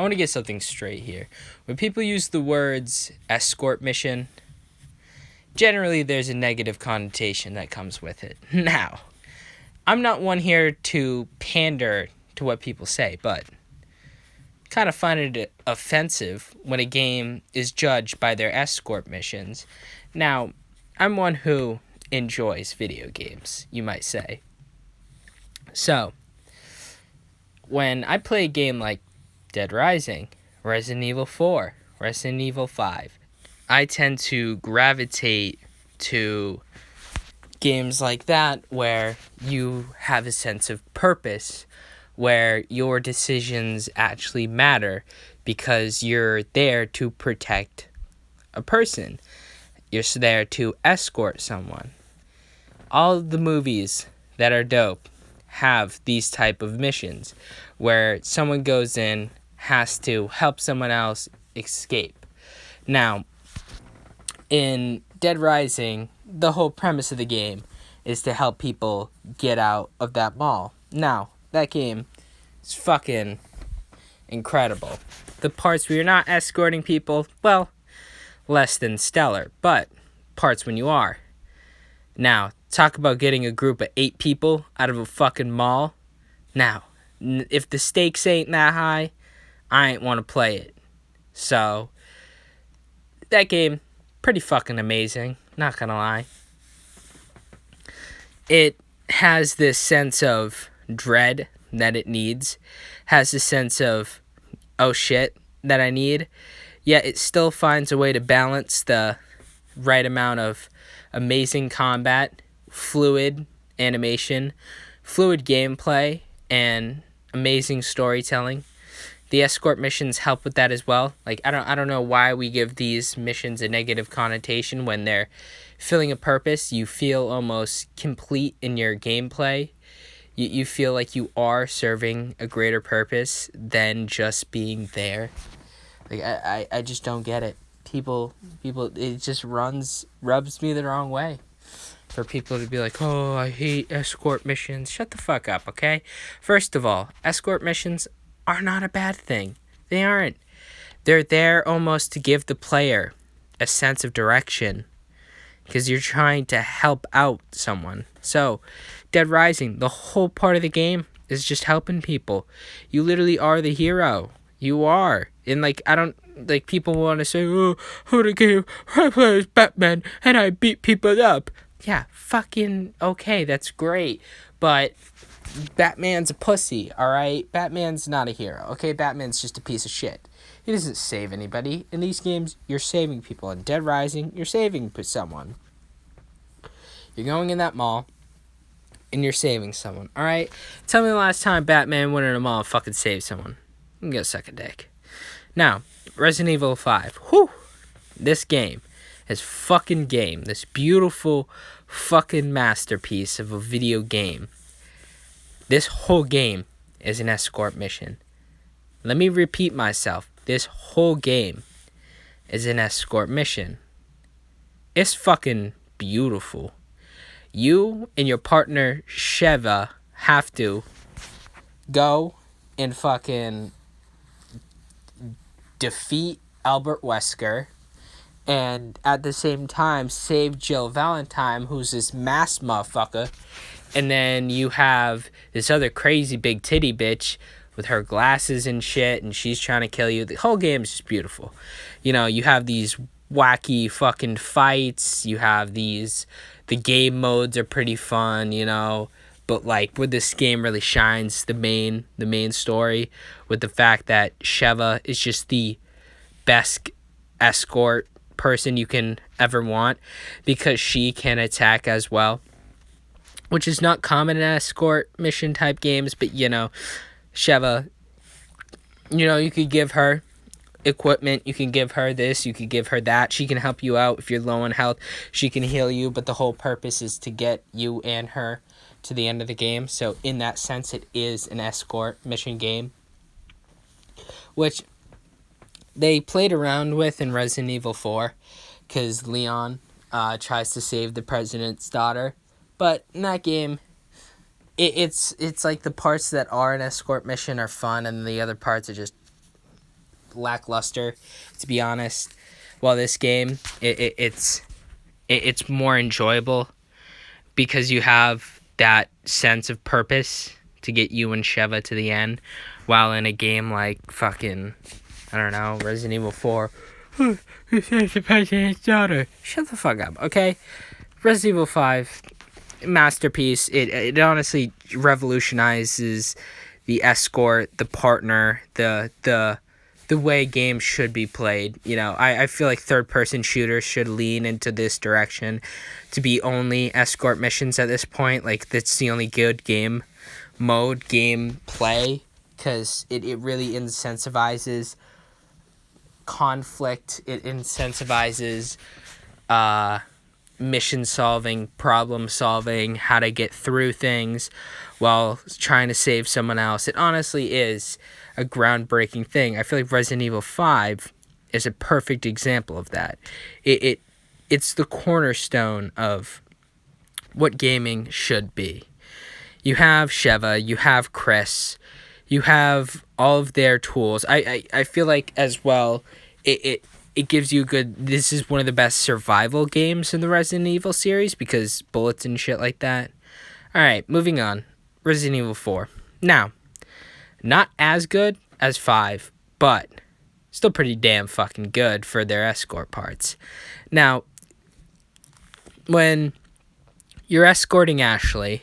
want to get something straight here. When people use the words escort mission, generally there's a negative connotation that comes with it. Now, I'm not one here to pander to what people say, but kind of find it offensive when a game is judged by their escort missions. Now, I'm one who enjoys video games, you might say. So, when I play a game like Dead Rising, Resident Evil 4, Resident Evil 5, I tend to gravitate to games like that where you have a sense of purpose, where your decisions actually matter because you're there to protect a person. You're there to escort someone. All the movies that are dope have these type of missions where someone goes in, has to help someone else escape. Now, in Dead Rising, the whole premise of the game is to help people get out of that mall. Now, that game is fucking incredible. The parts where you're not escorting people, well, less than stellar, but parts when you are. Now, talk about getting a group of 8 people out of a fucking mall. Now, if the stakes ain't that high, I ain't want to play it. So, that game, pretty fucking amazing, not gonna lie. It has this sense of dread that it needs, has a sense of, oh shit, that I need, yet it still finds a way to balance the right amount of amazing combat, fluid animation, fluid gameplay, and amazing storytelling. The escort missions help with that as well. Like, I don't know why we give these missions a negative connotation when they're filling a purpose. You feel almost complete in your gameplay. You feel like you are serving a greater purpose than just being there. Like, I just don't get it. People, it just rubs me the wrong way. For people to be like, oh, I hate escort missions. Shut the fuck up, okay? First of all, escort missions are not a bad thing. They aren't. They're there almost to give the player a sense of direction because you're trying to help out someone. So, Dead Rising, the whole part of the game is just helping people. You literally are the hero. You are. And, like, I don't, like, people want to say, oh, the game, I play as Batman and I beat people up. Yeah, fucking okay, that's great. But Batman's a pussy, alright? Batman's not a hero, okay? Batman's just a piece of shit. He doesn't save anybody. In these games, you're saving people. In Dead Rising, you're saving someone. You're going in that mall, and you're saving someone, alright? Tell me the last time Batman went in a mall and fucking saved someone. You can go suck a dick. Now, Resident Evil 5. Whew! This game. This fucking game. This beautiful fucking masterpiece of a video game. This whole game is an escort mission. Let me repeat myself. This whole game is an escort mission. It's fucking beautiful. You and your partner, Sheva, have to go and fucking defeat Albert Wesker and at the same time save Jill Valentine, who's this mass motherfucker. And then you have this other crazy big titty bitch with her glasses and shit, and she's trying to kill you. The whole game is just beautiful. You know, you have these wacky fucking fights. You have these... The game modes are pretty fun, you know. But, like, where this game really shines, the main story, with the fact that Sheva is just the best escort person you can ever want, because she can attack as well, which is not common in escort mission type games. But, you know, Sheva, you know, you could give her equipment, you can give her this, you could give her that. She can help you out if you're low on health. She can heal you, but the whole purpose is to get you and her to the end of the game. So in that sense, it is an escort mission game, which they played around with in Resident Evil 4, because Leon tries to save the president's daughter. But in that game, it's like the parts that are an escort mission are fun, and the other parts are just lackluster, to be honest. While this game, it's more enjoyable because you have that sense of purpose to get you and Sheva to the end, while in a game like fucking, I don't know, Resident Evil 4, who saves the president's daughter? Shut the fuck up, okay? Resident Evil 5, masterpiece. It honestly revolutionizes the escort, the partner, the way games should be played. You know, I feel like third-person shooters should lean into this direction to be only escort missions at this point. Like, that's the only good game play, because it really incentivizes conflict. It incentivizes mission solving, problem solving, how to get through things while trying to save someone else. It honestly is a groundbreaking thing. I feel like Resident Evil 5 is a perfect example of that. It's the cornerstone of what gaming should be. You have Sheva, you have Chris, you have all of their tools. I feel like as well, it gives you this is one of the best survival games in the Resident Evil series because bullets and shit like that. Alright, moving on. Resident Evil 4. Now, not as good as 5, but still pretty damn fucking good for their escort parts. Now, when you're escorting Ashley,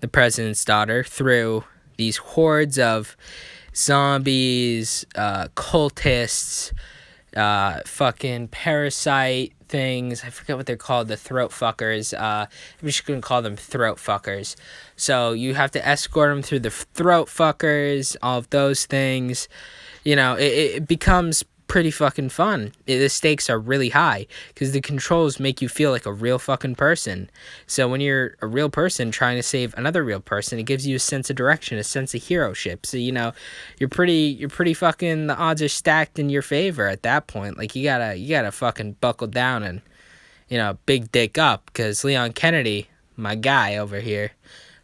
the president's daughter, through these hordes of zombies, cultists, fucking parasite things. I forget what they're called, the throat fuckers. I'm just gonna call them throat fuckers. So you have to escort them through the throat fuckers, all of those things. You know, it becomes pretty fucking fun. The stakes are really high because the controls make you feel like a real fucking person. So when you're a real person trying to save another real person, it gives you a sense of direction, a sense of heroship. So, you know, you're pretty fucking, the odds are stacked in your favor at that point. Like, you gotta fucking buckle down and, you know, big dick up, because Leon Kennedy, my guy over here,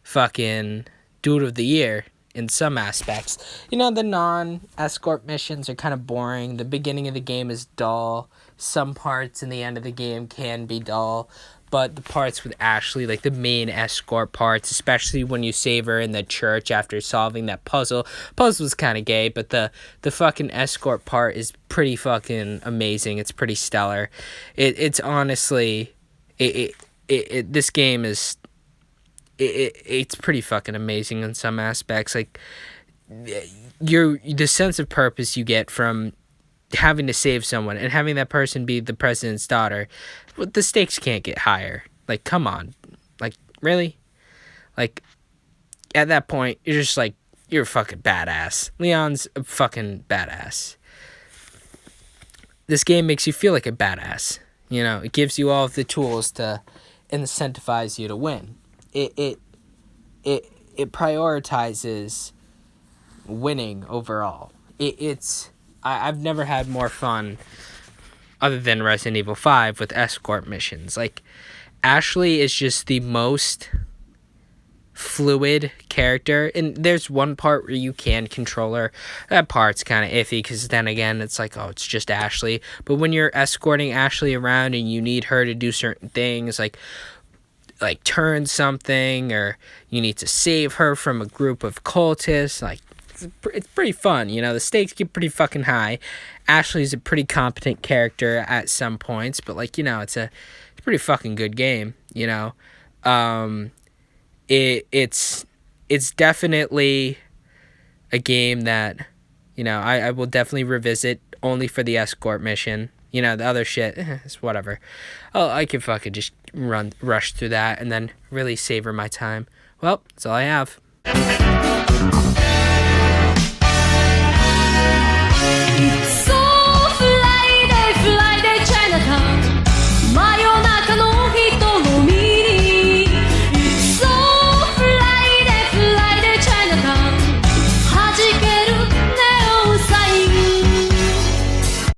fucking dude of the year in some aspects. You know, the non-escort missions are kind of boring. The beginning of the game is dull. Some parts in the end of the game can be dull. But the parts with Ashley, like the main escort parts, especially when you save her in the church after solving that puzzle. Puzzle was kind of gay, but the fucking escort part is pretty fucking amazing. It's pretty stellar. It's honestly... this game is... It's pretty fucking amazing in some aspects. Like, the sense of purpose you get from having to save someone and having that person be the president's daughter, the stakes can't get higher. Like, come on. Like, really? Like, at that point, you're just like, you're a fucking badass. Leon's a fucking badass. This game makes you feel like a badass. You know, it gives you all of the tools to incentivize you to win. It prioritizes winning overall. I've never had more fun other than Resident Evil 5 with escort missions. Like, Ashley is just the most fluid character, and there's one part where you can control her. That part's kind of iffy, because then again, it's like, oh, it's just Ashley. But when you're escorting Ashley around and you need her to do certain things, like turn something, or you need to save her from a group of cultists, like, it's pretty fun. You know, the stakes get pretty fucking high. Ashley's a pretty competent character at some points, but, like, you know, it's a pretty fucking good game, you know. It's definitely a game that, you know, I will definitely revisit only for the escort mission. You know, the other shit, it's whatever. Oh, I can fucking just rush through that and then really savor my time. Well, that's all I have.